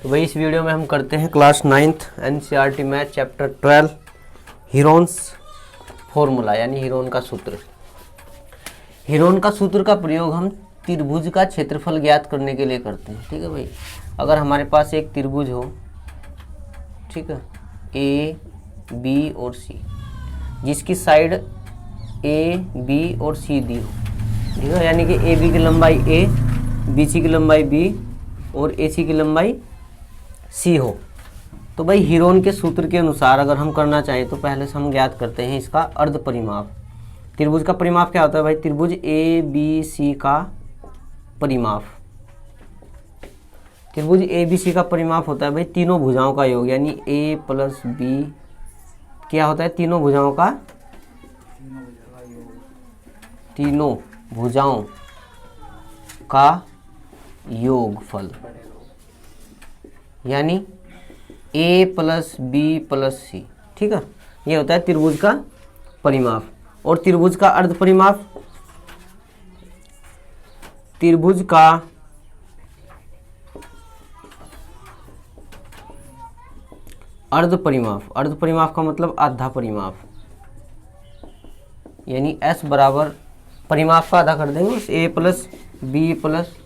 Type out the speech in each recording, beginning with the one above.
तो भाई इस वीडियो में हम करते हैं class 9th NCERT math chapter 12 Heron's formula यानी हीरोन का सूत्र। हीरोन का सूत्र का प्रयोग हम त्रिभुज का क्षेत्रफल ज्ञात करने के लिए करते हैं। ठीक है भाई, अगर हमारे पास एक त्रिभुज हो, ठीक है, ए बी और सी, जिसकी साइड ए बी और सी दी हो, ठीक है, यानी कि ए बी की लंबाई ए, बी सी की लंबाई बी और ए सी की लंबाई सी हो, तो भाई हीरोन के सूत्र के अनुसार अगर हम करना चाहें तो पहले से हम ज्ञात करते हैं इसका अर्ध परिमाप। त्रिभुज का परिमाप क्या होता है भाई? त्रिभुज ए बी सी का परिमाप, त्रिभुज ए बी सी का परिमाप होता है भाई तीनों भुजाओं का योग, यानी ए प्लस बी क्या होता है? तीनों भुजाओं का, तीनों भुजाओं का योगफल, यानी a प्लस बी प्लस सी। ठीक है, ये होता है त्रिभुज का परिमाप। और त्रिभुज का अर्ध परिमाप, त्रिभुज का अर्ध परिमाप, अर्ध परिमाप का मतलब आधा परिमाप, यानी s बराबर परिमाप का आधा कर देंगे उस a प्लस बी प्लस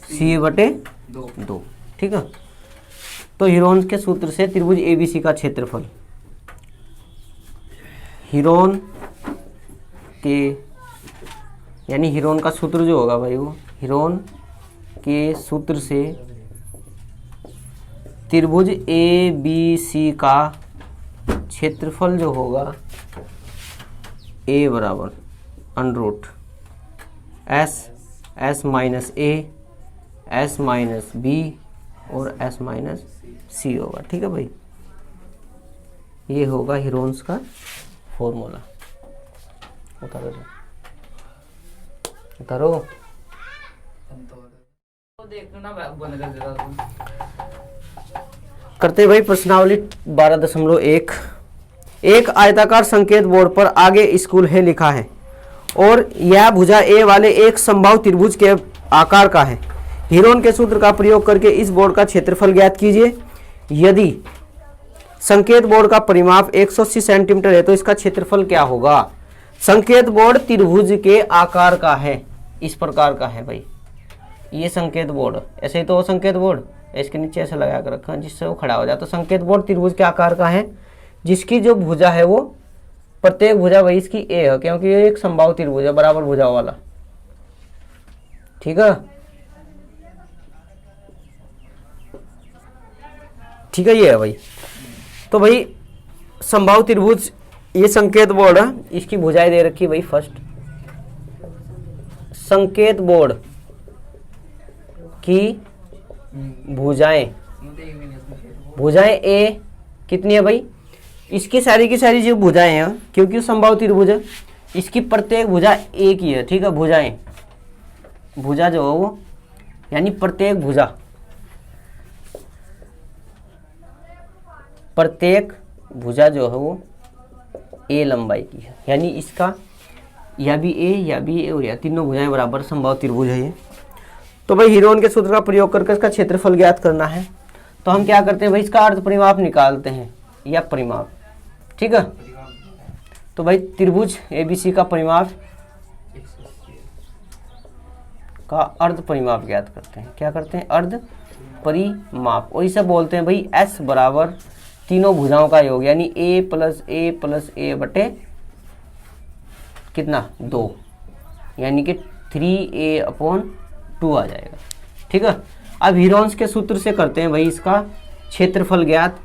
सी बटे 2। ठीक है, तो हीरोन के सूत्र से त्रिभुज एबीसी का क्षेत्रफल, हीरोन के यानी हीरोन का सूत्र जो होगा भाई वो हीरोन के सूत्र से त्रिभुज ए बी सी का क्षेत्रफल जो होगा ए बराबर अंडरूट एस माइनस ए, एस माइनस बी और एस माइनस सी होगा। ठीक है भाई, ये होगा हीरोन्स का फॉर्मूला। उतारो उतारो, करते भाई प्रश्नावली 12.1। एक आयताकार संकेत बोर्ड पर आगे स्कूल है लिखा है और यह भुजा ए वाले एक समबाहु त्रिभुज के आकार का है। हीरोन के सूत्र का प्रयोग करके इस बोर्ड का क्षेत्रफल ज्ञात कीजिए। यदि संकेत बोर्ड का परिमाप 180 सेंटीमीटर है तो इसका क्षेत्रफल क्या होगा? संकेत बोर्ड त्रिभुज के आकार का है, इस प्रकार का है भाई ये संकेत बोर्ड। ऐसे ही तो वो संकेत बोर्ड इसके नीचे ऐसे लगा कर रखा जिससे वो खड़ा हो जाए। तो संकेत बोर्ड त्रिभुज के आकार का है जिसकी जो भुजा है वो प्रत्येक भुजा भाई इसकी ए है, क्योंकि ये एक समबाहु त्रिभुज है, बराबर भुजाओं वाला। ठीक है, ठीक है, ये है भाई। तो भाई समबाहु त्रिभुज ये संकेत बोर्ड है, इसकी भुजाएं दे रखी भाई। फर्स्ट संकेत बोर्ड की भुजाएं, भुजाएं ए कितनी है भाई? इसकी सारी की सारी जो भुजाएं हैं, क्योंकि समबाहु त्रिभुज है, इसकी प्रत्येक भुजा एक ही है। ठीक है, भुजाएं, भुजा जो है वो यानी प्रत्येक भुजा, प्रत्येक भुजा जो है वो ए लंबाई की है, यानी इसका या भी ए और या तीनों भुजाएं बराबर समबाहु त्रिभुज है ये। तो भाई हीरोन के सूत्र का प्रयोग करके इसका क्षेत्रफल ज्ञात करना है। तो हम क्या करते हैं भाई, इसका अर्ध परिमाप निकालते हैं या परिमाप। ठीक है, तो भाई त्रिभुज एबीसी का परिमाप का अर्ध परिमाप ज्ञात करते हैं। क्या करते हैं? अर्ध परिमाप। और इसे बोलते हैं भाई एस बराबर तीनों भुजाओं का योग, यानी ए प्लस ए बटे कितना? 2, यानी कि 3a/2 आ जाएगा। ठीक है, अब हीरोन्स के सूत्र से करते हैं भाई इसका क्षेत्रफल ज्ञात।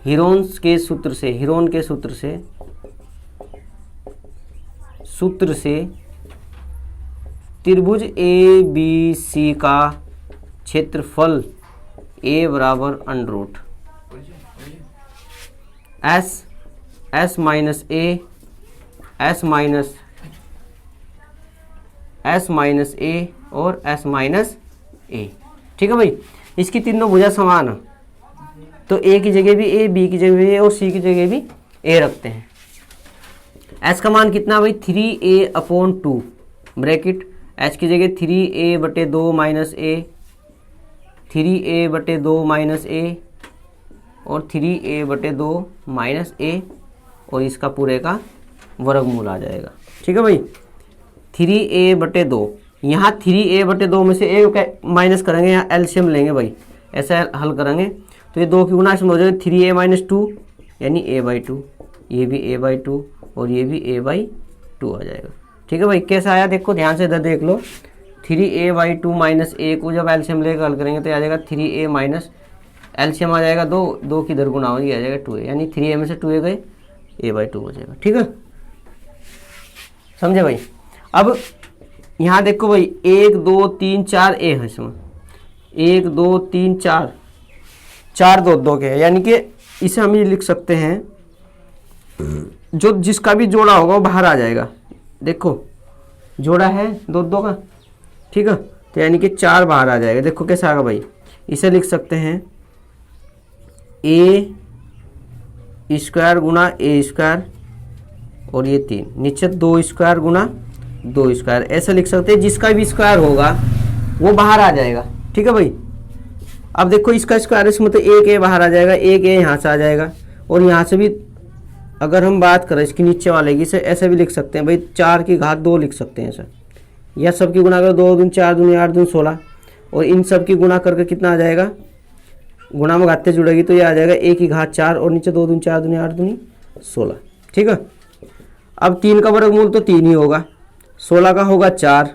हीरोन के सूत्र से त्रिभुज ए बी सी का क्षेत्रफल ए बराबर अंडरूट एस माइनस ए, एस माइनस ए और एस माइनस ए। ठीक है भाई, इसकी तीनों भुजा समान है तो ए की जगह भी ए, बी की जगह भी ए और सी की जगह भी ए रखते हैं। एस का मान कितना भाई? 3a/2 ब्रैकेट एच की जगह 3a/2 माइनस ए 3a/2 माइनस ए और 3a/2 माइनस ए और इसका पूरे का वर्गमूल आ जाएगा। ठीक है भाई, 3a/2, यहाँ 3a/2 में से ए माइनस करेंगे, यहाँ एलसीएम लेंगे भाई, ऐसा हल करेंगे तो ये 2 की गुणा से हो जाएगा 3a-2 यानी a/2, ये भी a/2 और ये भी a/2 आ जाएगा। ठीक है भाई, कैसा आया देखो ध्यान से इधर देख लो, 3a/2 माइनस ए को जब एलसीएम लेकर हल करेंगे तो आ जाएगा 3a माइनस एलसीएम आ जाएगा 2 की इधर गुणा होगी, आ जाएगा 2a, यानी 3a में से 2a गए, a/2 हो जाएगा। ठीक है, समझे भाई। अब यहाँ देखो भाई 1 2 3 4 ए है इसमें, 1 2 3 4 2 के, यानी कि इसे हम ये लिख सकते हैं, जो जिसका भी जोड़ा होगा वो बाहर आ जाएगा। देखो जोड़ा है 2 का, ठीक है, तो यानी कि 4 बाहर आ जाएगा। देखो कैसा आएगा भाई, इसे लिख सकते हैं a² गुणा a² और ये 3 नीचे 2² गुणा 2², ऐसा लिख सकते हैं। जिसका भी स्क्वायर होगा वो बाहर आ जाएगा। ठीक है भाई, अब देखो इसका स्क्वायर इसमें तो 1a बाहर आ जाएगा, 1a यहाँ से आ जाएगा और यहाँ से भी अगर हम बात करें इसकी नीचे वाले की, इसे ऐसे भी लिख सकते हैं भाई, 4 की घात 2 लिख सकते हैं ऐसा, या सबकी गुणा करो 2 दूनी 4 दूनी 8 दूनी 16 और इन सब की गुणा करके कितना आ जाएगा, गुणा में घाते जुड़ेगी तो ये आ जाएगा 1 की घात 4 और नीचे 2 दूनी 4 दूनी 8 दूनी 16। ठीक है, अब 3 का वर्गमूल तो 3 ही होगा, 16 का होगा 4।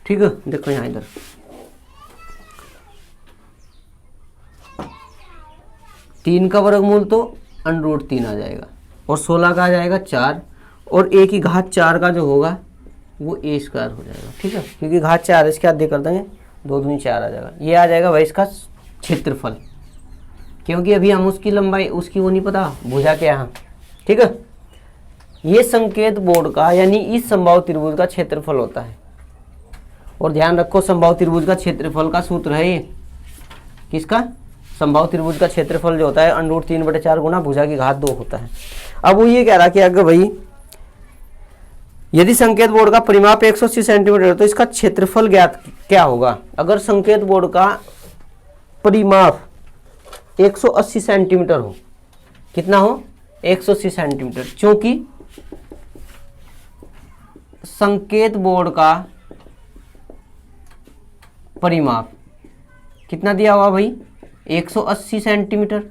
ठीक है, देखो यहाँ इधर 3 का वर्गमूल तो √3 आ जाएगा और 16 का आ जाएगा 4 और a की घात 4 का जो होगा वो a² हो जाएगा। ठीक है, क्योंकि घात 4 इसके आधे कर देंगे, 2 दूनी 4 आ जाएगा। ये आ जाएगा भाई इसका क्षेत्रफल, क्योंकि अभी हम उसकी लंबाई उसकी वो नहीं पता, भुजा के यहाँ। ठीक है, ये संकेत बोर्ड का यानी इस समबाहु त्रिभुज का क्षेत्रफल होता है। और ध्यान रखो समबाहु त्रिभुज का क्षेत्रफल का सूत्र है ये, किसका, समबाहु त्रिभुज का क्षेत्रफल जो होता है √3/4 गुणा भुजा की घात 2 होता है। अब वो ये कह रहा कि अगर भाई यदि संकेत बोर्ड का परिमाप 180 सेंटीमीटर है तो इसका क्षेत्रफल ज्ञात क्या होगा। अगर संकेत बोर्ड का परिमाप 180 सेंटीमीटर हो, कितना हो, 180 सेंटीमीटर, क्योंकि संकेत बोर्ड का परिमाप कितना दिया हुआ भाई, 180 सेंटीमीटर।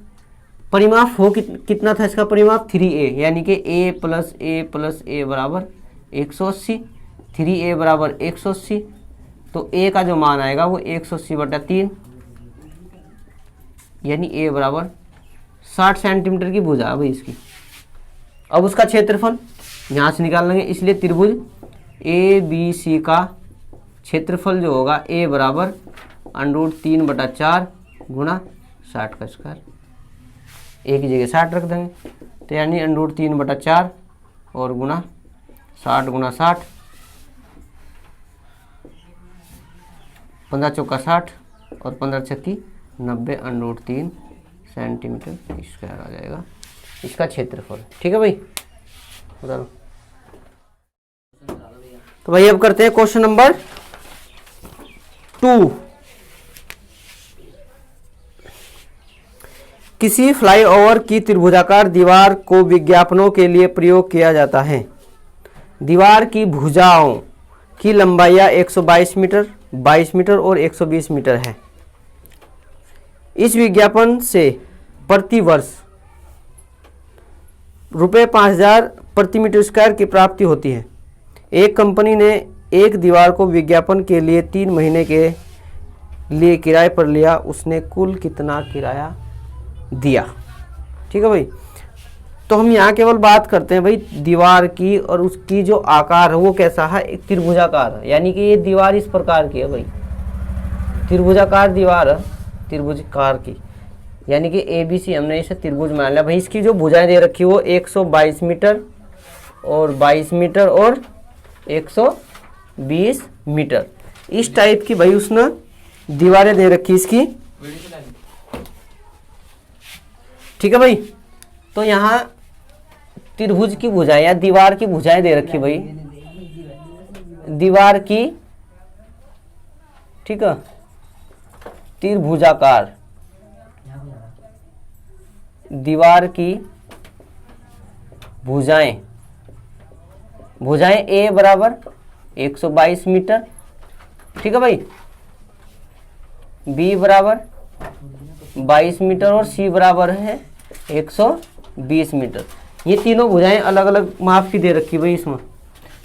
परिमाप हो कितना था इसका परिमाप, 3a, यानी कि a + a + a बराबर 180, 3a बराबर 180, तो a का जो मान आएगा वो 180/3, यानी a बराबर 60 सेंटीमीटर की भुजा है भाई इसकी। अब उसका क्षेत्रफल यहाँ से निकाल लेंगे, इसलिए त्रिभुज ABC का क्षेत्रफल जो होगा a बराबर √3/4 गुणा 60 का स्क्वायर, एक ही जगह 60 रख देंगे, तो यानी √3/4 और गुणा 60 गुणा 60, 15 चौका 60 और 15 छक्की 90 √3 सेंटीमीटर स्क्वायर आ जाएगा इसका क्षेत्रफल। ठीक है भाई, बता दो। तो भाई अब करते हैं क्वेश्चन नंबर 2। किसी फ्लाईओवर की त्रिभुजाकार दीवार को विज्ञापनों के लिए प्रयोग किया जाता है। दीवार की भुजाओं की लंबाइयाँ 122 मीटर, 22 मीटर और 120 मीटर है। इस विज्ञापन से प्रति वर्ष ₹5000 प्रति मीटर स्क्वायर की प्राप्ति होती है। एक कंपनी ने एक दीवार को विज्ञापन के लिए 3 महीने के लिए किराए पर लिया, उसने कुल कितना किराया दिया। ठीक है भाई, तो हम यहाँ केवल बात करते हैं भाई दीवार की, और उसकी जो आकार है वो कैसा है, एक त्रिभुजाकार है, यानी कि ये दीवार इस प्रकार की है भाई, त्रिभुजाकार दीवार है, त्रिभुजाकार की, यानी कि ABC हमने इसे त्रिभुज मान लिया भाई। इसकी जो भुजाएं दे रखी वो 122 मीटर और 22 मीटर और 120 मीटर, इस टाइप की भाई उसने दीवारें दे रखी इसकी। ठीक है भाई, तो यहाँ त्रिभुज की भुजाएं या दीवार की भुजाएं दे रखी भाई, दीवार की ठीक है, त्रिभुजाकार दीवार की भुजाएं ए बराबर 122 मीटर, ठीक है भाई, बी बराबर 22 मीटर और सी बराबर है 120 मीटर। ये तीनों भुजाएं अलग अलग माप की दे रखी भाई इसमें।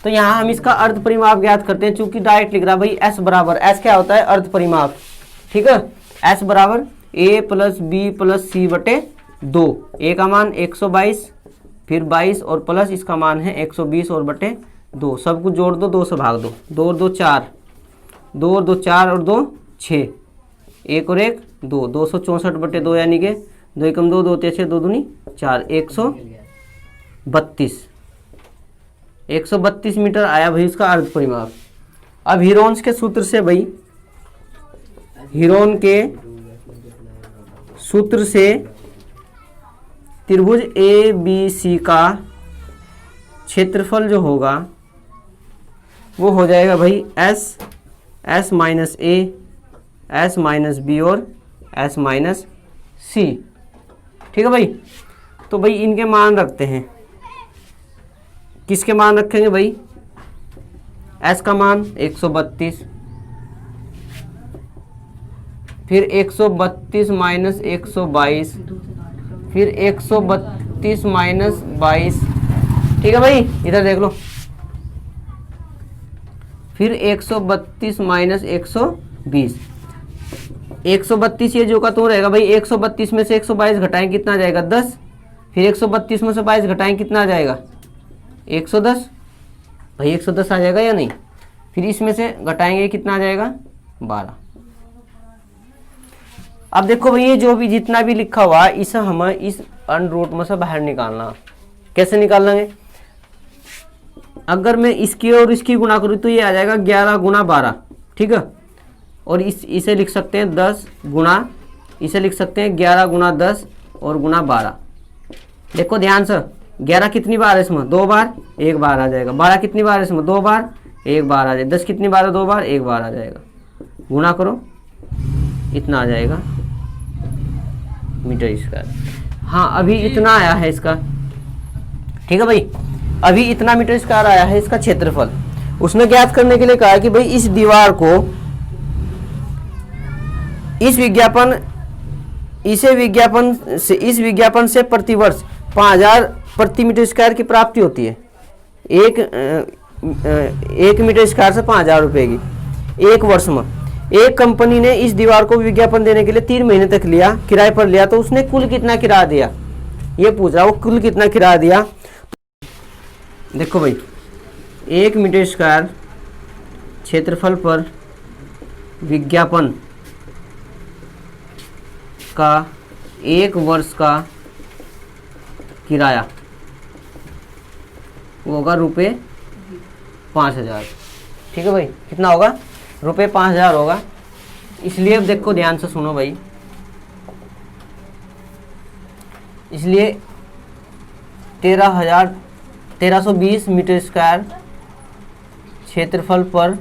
तो यहाँ हम इसका अर्ध परिमाप ज्ञात करते हैं, चूंकि डायरेक्ट लिख रहा भाई एस बराबर, एस क्या होता है अर्ध परिमाप, ठीक है, एस बराबर ए प्लस बी प्लस सी बटे 2, ए का मान 122 फिर 22 और प्लस इसका मान है 120 और बटे 2, सब कुछ जोड़ दो, 2 से भाग दो, 2 और 2 4, 2 और 2 4 और 2 6, 1 और 1 2, 264 बटे 2 यानी कि 2 एकम 2, 2 6 2 दूनी 4, 132 मीटर आया भाई इसका अर्ध परिमाप। अब हीरोन्स के सूत्र से भाई, हीरोन के सूत्र से त्रिभुज ए बी सी का क्षेत्रफल जो होगा वो हो जाएगा भाई एस माइनस ए, एस माइनस बी और एस माइनस सी, ठीक है भाई। तो भाई इनके मान रखते हैं, किसके मान रखेंगे भाई, एस का मान 132, फिर 132 माइनस 122, फिर 132 माइनस 22, ठीक है भाई, इधर देख लो, फिर 132 माइनस 120, 132 ये जो का तो रहेगा भाई, 132 में से 122 घटाएं कितना आ जाएगा 10, फिर 132 में से 22 घटाएं कितना आ जाएगा 110, भाई 110 आ जाएगा या नहीं, फिर इसमें से घटाएंगे कितना आ जाएगा 12। अब देखो भाई ये जो भी जितना भी लिखा हुआ इसे हमें इस अंडर रूट में से बाहर निकालना, कैसे निकालेंगे, अगर मैं इसकी और इसकी गुणा करूँ तो ये आ जाएगा 11 गुणा 12, ठीक है, और इसे लिख सकते हैं 10 गुणा, इसे लिख सकते हैं 11 गुणा 10 और गुणा 12। देखो ध्यान से, 11 कितनी बार है इसमें 2 बार, 1 बार आ जाएगा, 12 कितनी बार है इसमें 2 बार, 1 बार आ जाएगा, 10 कितनी बार है 2 बार, 1 बार आ जाएगा, गुणा करो इतना आ जाएगा मीटर स्क्वायर। हाँ अभी इतना आया है इसका, ठीक है भाई, अभी इतना मीटर स्क्वायर आया है इसका क्षेत्रफल। उसने ज्ञात करने के लिए कहा कि भाई इस दीवार को इस विज्ञापन से प्रतिवर्ष 5000 प्रति मीटर स्क्वायर की प्राप्ति होती है, एक मीटर स्क्वायर से 5000 रुपए की एक वर्ष में। एक कंपनी ने इस दीवार को विज्ञापन देने के लिए 3 महीने तक लिया, किराए पर लिया, तो उसने कुल कितना किराया दिया, ये पूछ रहा, वो कुल कितना किराया दिया। देखो भाई 1 मीटर स्क्वायर क्षेत्रफल पर विज्ञापन का 1 वर्ष का किराया वो होगा रुपये 5000, ठीक है भाई, कितना होगा रुपये 5000 होगा। इसलिए अब देखो ध्यान से सुनो भाई, इसलिए 1320 मीटर स्क्वायर क्षेत्रफल पर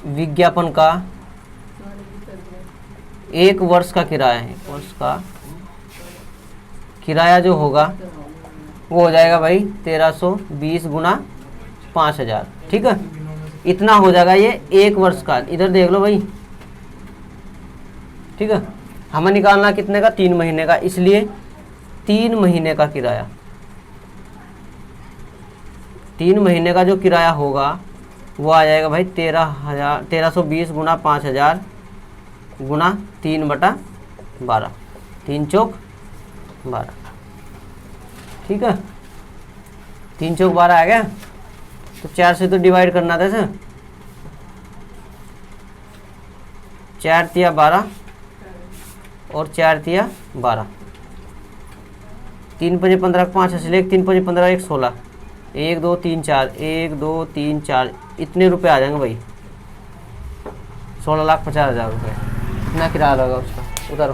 विज्ञापन का 1 वर्ष का किराया है, 1 वर्ष का किराया जो होगा वो हो जाएगा भाई 1320 गुणा 5000, ठीक है, इतना हो जाएगा ये 1 वर्ष का। इधर देख लो भाई, ठीक है, हमें निकालना कितने का 3 महीने का, इसलिए 3 महीने का किराया, 3 महीने का जो किराया होगा वो आ जाएगा भाई 1320 गुणा 5000 गुणा 3/12, 3 चौक 12, ठीक है, 3 चौक 12 आ गया। तो 4 से तो डिवाइड करना था सर, 4 तिया 12 और 4 तिया 12, 3 5 15 5 इसलिए 3 5 15 1 16, 1 2 3 4, 1 2 3 4, इतने रुपए आ जाएंगे भाई, 16,50,000 रुपये इतना किराया लगा उसका। उतारो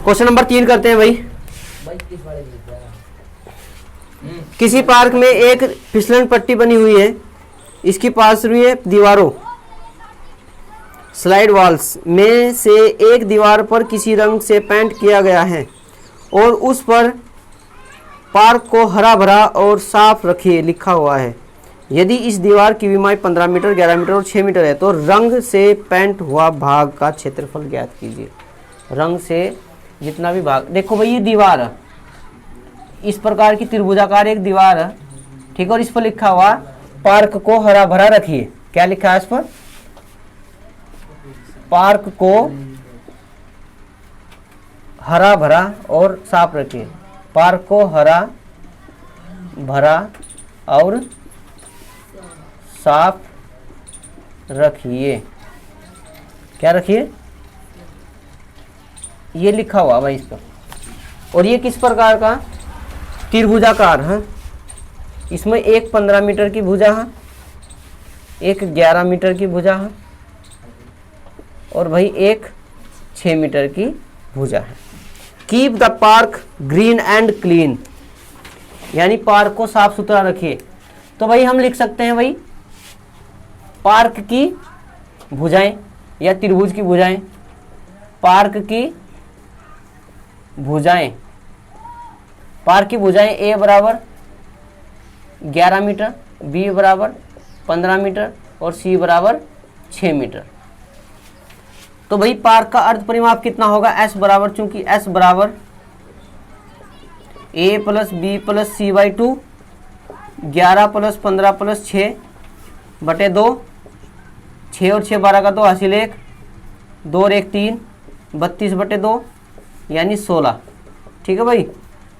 क्वेश्चन नंबर 3 करते हैं भाई। किसी पार्क में एक फिसलन पट्टी बनी हुई है, इसकी पार्श्वीय दीवारों स्लाइड वॉल्स में से एक दीवार पर किसी रंग से पेंट किया गया है और उस पर पार्क को हरा भरा और साफ रखिए लिखा हुआ है। यदि इस दीवार की विमाई 15 मीटर, 11 मीटर और 6 मीटर है तो रंग से पेंट हुआ भाग का क्षेत्रफल ज्ञात कीजिए। रंग से जितना भी भाग, देखो भाई ये दीवार है, इस प्रकार की त्रिभुजाकार एक दीवार है, ठीक है, और इस पर लिखा हुआ पार्क को हरा भरा रखिए। क्या लिखा है इस पर? पार्क को हरा भरा और साफ रखिए। पार्क को हरा भरा और साफ रखिए। क्या रखिए? ये लिखा हुआ भाई इस पर। और ये किस प्रकार का? त्रिभुजाकार है। इसमें एक 15 मीटर की भुजा है, एक 11 मीटर की भुजा है और भाई एक 6 मीटर की भुजा है। Keep the park green and clean, यानी पार्क को साफ सुथरा रखिए। तो भाई हम लिख सकते हैं भाई पार्क की भुजाएं या त्रिभुज की भुजाएं। पार्क की भुजाएं, पार्क की भुजाएं ए बराबर 11 मीटर, बी बराबर 15 मीटर और सी बराबर 6 मीटर। तो भाई पार्क का अर्ध परिमाप कितना होगा? एस बराबर, चूंकि एस बराबर A plus B plus C by 2, 11 plus 15 plus 6 बटे 2, 6 और 6 12 का 2 हासिल 1, 2 और 1 3, 32 बटे 2 यानी 16। ठीक है भाई,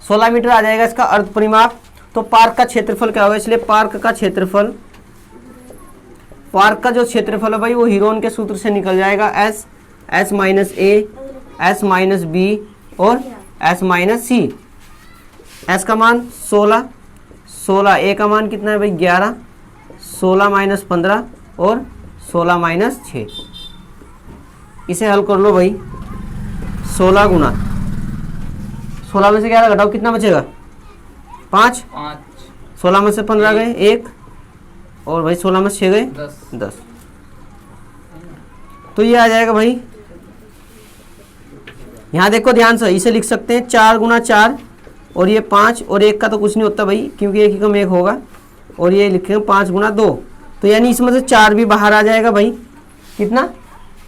16 मीटर आ जाएगा इसका अर्ध परिमाप। तो पार्क का क्षेत्रफल क्या होगा? इसलिए पार्क का क्षेत्रफल, पार्क का जो क्षेत्रफल है भाई वो हीरोन के सूत्र से निकल जाएगा। एस, एस माइनस ए, एस माइनस बी और एस माइनस सी। एस का मान 16, 16, ए का मान कितना है भाई 11, 16 माइनस 15 और 16 माइनस 6। इसे हल कर लो भाई। 16 गुना 16 में से 11 घटाओ, कितना बचेगा? 5। 16 में से 15 गए 1 और भाई 16 में से 6 गए 10। तो ये आ जाएगा भाई, यहाँ देखो ध्यान से, इसे लिख सकते हैं 4 गुना 4 और ये 5 और 1 का तो कुछ नहीं होता भाई क्योंकि 1 ही कम 1 होगा और ये लिखेंगे 5 गुना 2। तो यानी इसमें से 4 भी बाहर आ जाएगा भाई। कितना?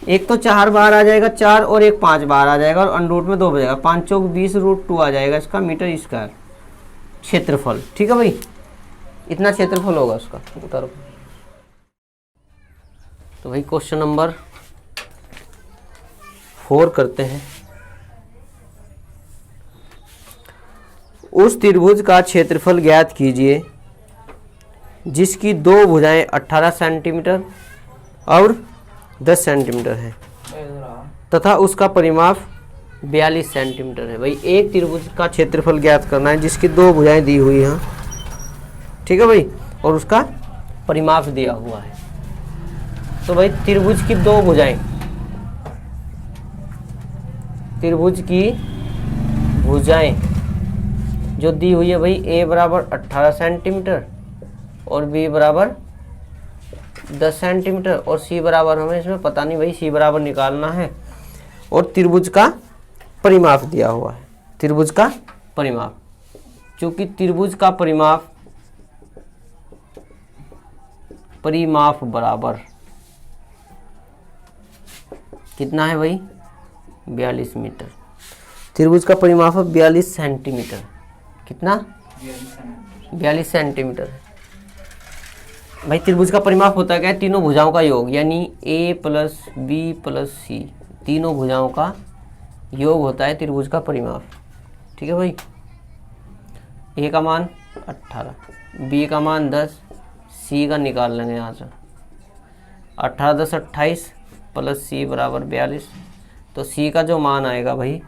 एक तो 4 बाहर आ जाएगा, 4 और 1 5 बाहर आ जाएगा और अंडरूट में 2 बचेगा। 5 चौक 20 रूट 2 आ जाएगा इसका मीटर स्क्वायर क्षेत्रफल। ठीक है भाई, इतना क्षेत्रफल होगा उसका। उतारो। तो भाई क्वेश्चन नंबर 4 करते हैं। उस त्रिभुज का क्षेत्रफल ज्ञात कीजिए जिसकी 2 भुजाएं 18 सेंटीमीटर और 10 सेंटीमीटर है तथा उसका परिमाप 42 सेंटीमीटर है। भाई एक त्रिभुज का क्षेत्रफल ज्ञात करना है जिसकी 2 भुजाएं दी हुई हैं, ठीक है भाई, और उसका परिमाप दिया हुआ है। तो भाई त्रिभुज की 2 भुजाएं, त्रिभुज की भुजाएं जो दी हुई है भाई ए बराबर 18 सेंटीमीटर और बी बराबर 10 सेंटीमीटर और सी बराबर, हमें इसमें पता नहीं भाई, सी बराबर निकालना है। और त्रिभुज का परिमाप दिया हुआ है, त्रिभुज का परिमाप। चूंकि त्रिभुज का परिमाप बराबर कितना है भाई 42 मीटर। त्रिभुज का परिमाप 42 सेंटीमीटर। कितना? 42 सेंटीमीटर है भाई। त्रिभुज का परिमाप होता है क्या? तीनों भुजाओं का योग, यानी ए प्लस बी प्लस सी, तीनों भुजाओं का योग होता है त्रिभुज का परिमाप। ठीक है भाई, ए का मान 18, बी का मान 10, सी का निकाल लेंगे यहाँ से। 18 10 28 प्लस सी बराबर 42। तो सी का जो मान आएगा भाई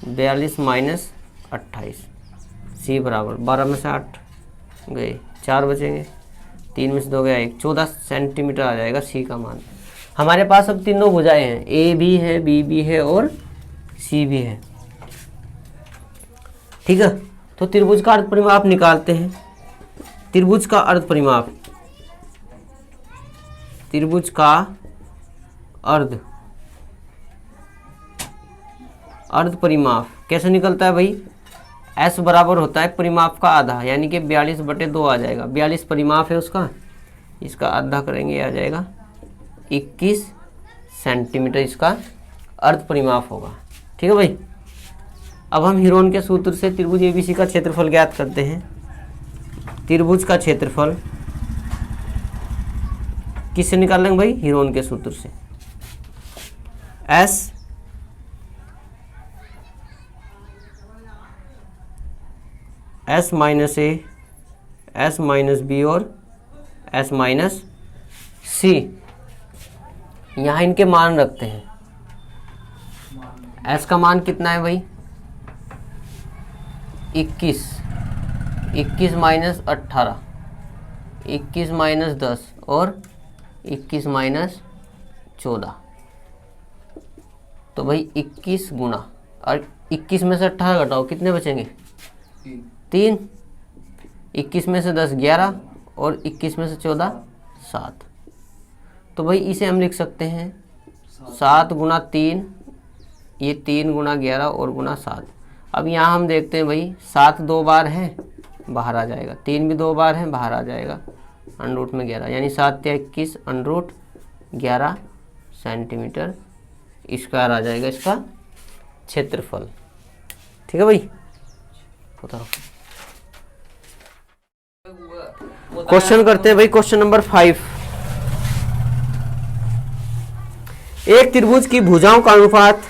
42 माइनस 28, सी बराबर 12 में से 8 गए, 4 बचेंगे, 3 में से 2 गया 1, 14 सेंटीमीटर आ जाएगा सी का मान। हमारे पास अब तीनों भुजाएं हैं, ए भी है, बी भी है और सी भी है। ठीक है, तो त्रिभुज का अर्ध परिमाप निकालते हैं। त्रिभुज का अर्ध परिमाप, त्रिभुज का अर्ध परिमाप कैसे निकलता है भाई? S बराबर होता है परिमाप का आधा, यानी कि 42/2 आ जाएगा। 42 परिमाप है उसका, इसका आधा करेंगे आ जाएगा 21 सेंटीमीटर, इसका अर्ध परिमाप होगा। ठीक है भाई। अब हम हीरोन के सूत्र से त्रिभुज ABC का क्षेत्रफल ज्ञात करते हैं। त्रिभुज का क्षेत्रफल किससे निकालेंगे भाई? हीरोन के सूत्र से। S minus A, S minus B और S माइनस C, यहाँ इनके मान रखते हैं। S का मान कितना है भाई? 21, 21 माइनस 18, 21 माइनस 10 और 21 माइनस 14। तो भाई 21 गुना, और 21 में से 18 घटाओ, कितने बचेंगे? 3। 21 में से 10 11 और 21 में से 14 7। तो भाई इसे हम लिख सकते हैं 7 गुना 3, ये 3 गुना 11 और गुना 7। अब यहाँ हम देखते हैं भाई 7 2 बार है, बाहर आ जाएगा। 3 भी 2 बार है, बाहर आ जाएगा। √ में 11, यानी 7 × 21 √ 11 सेंटीमीटर स्क्वायर आ जाएगा इसका क्षेत्रफल। ठीक है भाई। बताओ, क्वेश्चन करते हैं भाई। Question number 5। एक त्रिभुज की भुजाओं का अनुपात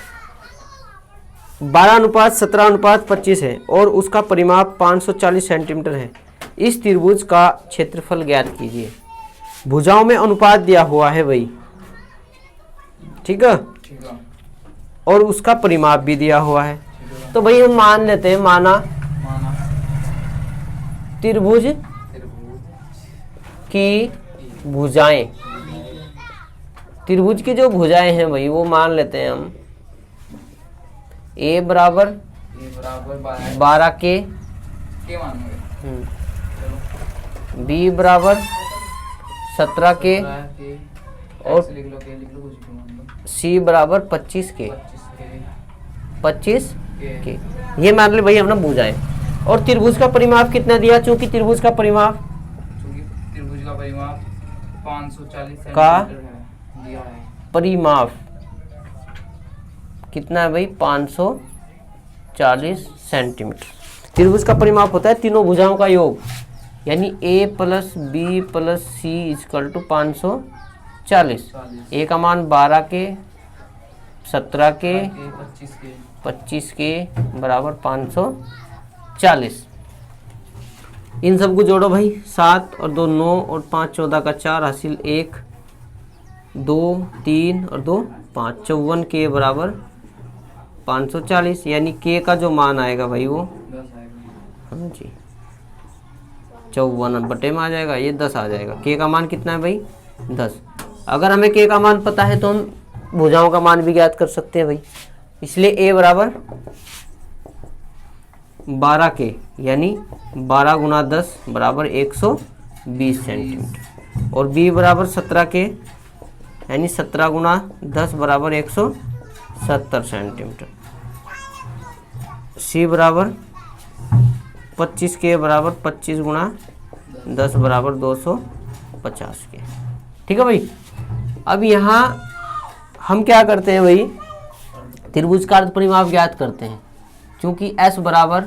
12:17:25 है और उसका परिमाप 540 सेंटीमीटर है। इस त्रिभुज का क्षेत्रफल ज्ञात कीजिए। भुजाओं में अनुपात दिया हुआ है भाई, ठीक है, और उसका परिमाप भी दिया हुआ है। तो भाई हम मान लेते हैं, माना त्रिभुज की भुजाएं, त्रिभुज की जो भुजाएं हैं भाई वो मान लेते हैं हम A बराबर 12 के, B बराबर 17 के और C बराबर 25 के, 25 के। ये मान ले भाई हमने भुजाएं। और त्रिभुज का परिमाप कितना दिया? चूंकि त्रिभुज का परिमाप 540 का दिया है। परिमाप कितना है भाई? 540 सेंटीमीटर। त्रिभुज का परिमाप होता है तीनों भुजाओं का योग, यानी A + B + C = 540। A का मान 12 के, 17 के, 25 के बराबर 540। इन सबको जोड़ो भाई, 7 और 2 9 और 5 14 का 4 हासिल 1 2 3 और 2 5, 54 के बराबर 540, यानी के का जो मान आएगा भाई वो 10 हाँ जी 54 बटे में आ जाएगा, ये 10 आ जाएगा। के का मान कितना है भाई? 10। अगर हमें के का मान पता है तो हम भुजाओं का मान भी ज्ञात कर सकते हैं भाई। इसलिए A बराबर 12 के, यानी 12 गुना 10 बराबर 120 सेंटीमीटर, और B बराबर 17 के, यानी 17 गुना 10 बराबर 170 सेंटीमीटर। C बराबर 25 के बराबर 25 गुना 10 बराबर 250 के। ठीक है भाई। अब यहाँ हम क्या करते हैं भाई? त्रिभुज का अर्ध परिमाप ज्ञात करते हैं। चूंकि S बराबर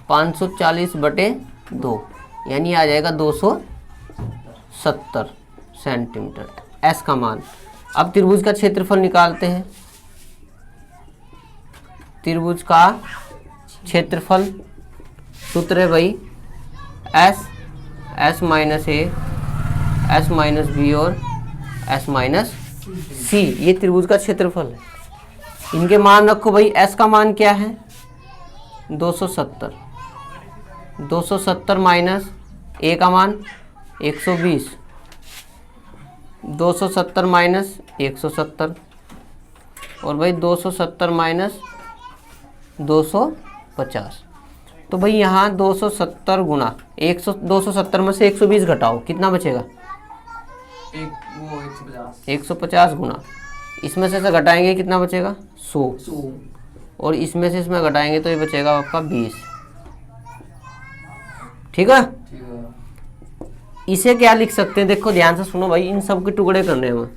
540/2, यानी आ जाएगा 270 सेंटीमीटर S का मान। अब त्रिभुज का क्षेत्रफल निकालते हैं। त्रिभुज का क्षेत्रफल सूत्र है भाई S, S minus A, S minus B और S माइनस C। ये त्रिभुज का क्षेत्रफल है। इनके मान रखो भाई। S का मान क्या है? 270। 270 माइनस A का मान 120, 270 माइनस 170, और भाई 270 माइनस 250। तो भाई यहाँ 270 गुना 270 में से 120 घटाओ, कितना बचेगा? एक वो 150 150 गुना, इसमें से घटाएंगे कितना बचेगा? 100, और इसमें से इसमें घटाएंगे तो ये बचेगा आपका 20। ठीक है, ठीक है। इसे क्या लिख सकते हैं? देखो ध्यान से सुनो भाई, इन सब के टुकड़े करने हैं हमें।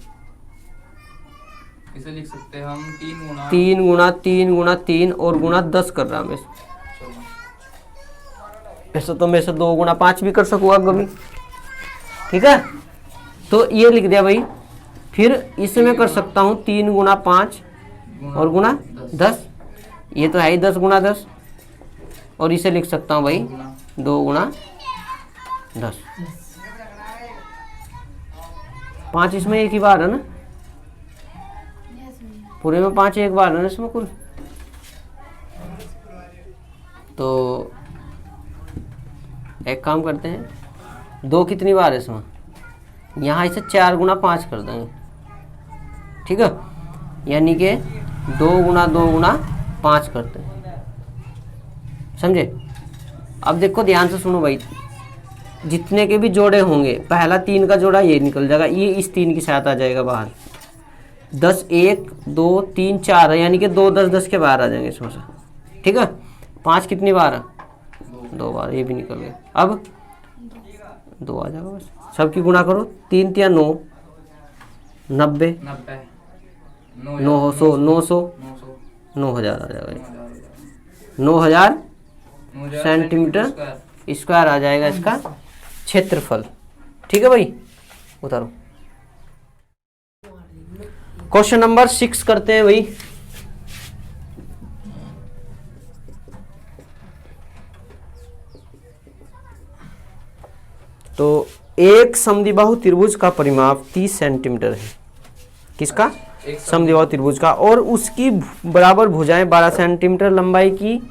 इसे लिख सकते हैं हम 3 गुना 3 गुना 3 गुना 3 और गुना 10 कर रहा हूँ। चलो। ऐसा तो मैं 2 गुना 5 भी कर सकूँगा कभी। ठीक है, तो ये लिख दिया भाई। फिर इसे मैं कर सकता हूँ 3 गुना 5 और गुना 10, ये तो है ही 10 गुना 10, और इसे लिख सकता हूँ भाई 2 गुना 10। 5 इसमें एक ही बार है ना, पूरे में 5 एक बार है ना इसमें कुल। तो एक काम करते हैं, 2 कितनी बार है इसमें? यहाँ इसे 4 गुना 5 कर देंगे। ठीक है, यानी कि 2 गुना 2 गुना 5 करते हैं। समझे? अब देखो ध्यान से सुनो भाई, जितने के भी जोड़े होंगे, पहला 3 का जोड़ा ये निकल जाएगा, ये इस 3 के साथ आ जाएगा बाहर। 10 1 2 3 4 है, यानी कि 2 10 10 के बाहर आ जाएंगे इसमें से। ठीक है, 5 कितनी बार है? 2 बार, ये भी निकल गया। अब 2 आ जाएगा बस, सबकी गुणा करो। 3 3 9 90 900 900 9000 आ जाएगा। 9000 सेंटीमीटर स्क्वायर आ जाएगा इसका क्षेत्रफल। ठीक है भाई, उतारो। क्वेश्चन नंबर 6 करते हैं भाई। तो एक समद्विबाहु त्रिभुज का परिमाप 30 सेंटीमीटर है। किसका? समद्विबाहु त्रिभुज का। और उसकी बराबर भुजाएं 12 सेंटीमीटर लंबाई की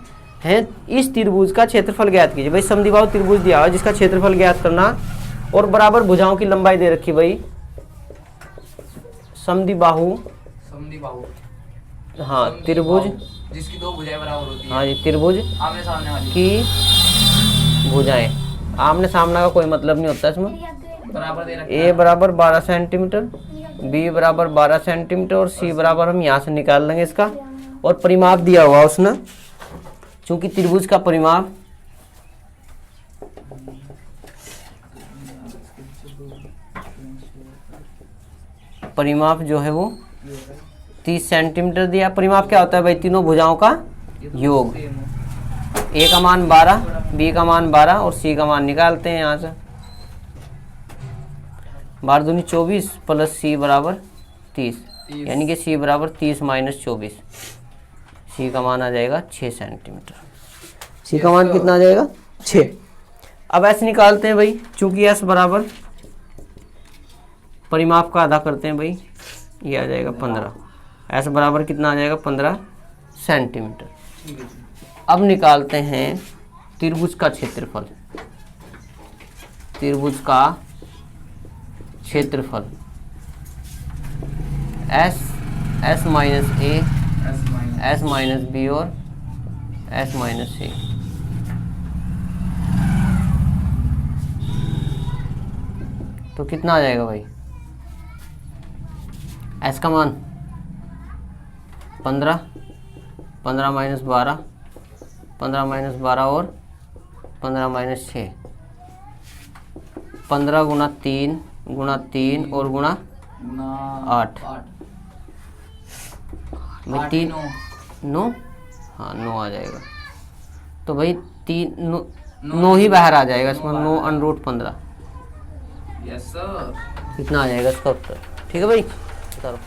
हैं। इस त्रिभुज का क्षेत्रफल ज्ञात कीजिए। भाई समद्विबाहु त्रिभुज दिया हुआ जिसका क्षेत्रफल ज्ञात करना, और बराबर भुजाओं की लंबाई दे रखी भाई। समद्विबाहु, हाँ त्रिभुज जिसकी 2 भुजाएं बराबर होती हैं। हाँ जी, त्रिभुज आमने सामने वाली की भुजाएं, आमने सामने का कोई मतलब नहीं होता इसमें। बराबर दे रखी ए बराबर 12 सेंटीमीटर, बी बराबर 12 सेंटीमीटर और सी बराबर हम यहाँ से निकाल लेंगे इसका। और परिमाप दिया हुआ उसने, चूंकि त्रिभुज का परिमाप जो है वो 30 सेंटीमीटर दिया। परिमाप क्या होता है भाई? तीनों भुजाओं का योग। ए का मान 12, बी का मान 12 और सी का मान निकालते हैं यहाँ से। 12 दूनी 24 प्लस सी बराबर 30, यानी कि सी बराबर 30 माइनस 24। सी का मान आ जाएगा 6 सेंटीमीटर। सी का मान कितना आ जाएगा? 6। अब ऐसे निकालते हैं भाई, चूंकि एस बराबर परिमाप का आधा करते हैं भाई, ये आ जाएगा 15। एस बराबर कितना आ जाएगा? 15 सेंटीमीटर। अब निकालते हैं त्रिभुज का क्षेत्रफल। त्रिभुज का क्षेत्रफल एस माइनस ए, एस माइनस बी और एस माइनस सी। तो कितना आ जाएगा भाई? एस का मान 15, 15 माइनस 12, 15 माइनस 12 और 15 माइनस 6, 15 गुना 3 गुना 3 और गुणा 8 भाई 3 9, हाँ 9 आ जाएगा। तो भाई 3 9 ही बाहर आ जाएगा इसमें। 9 अंडर 15, यस सर। कितना आ जाएगा इसका उत्तर? ठीक है भाई, चलो।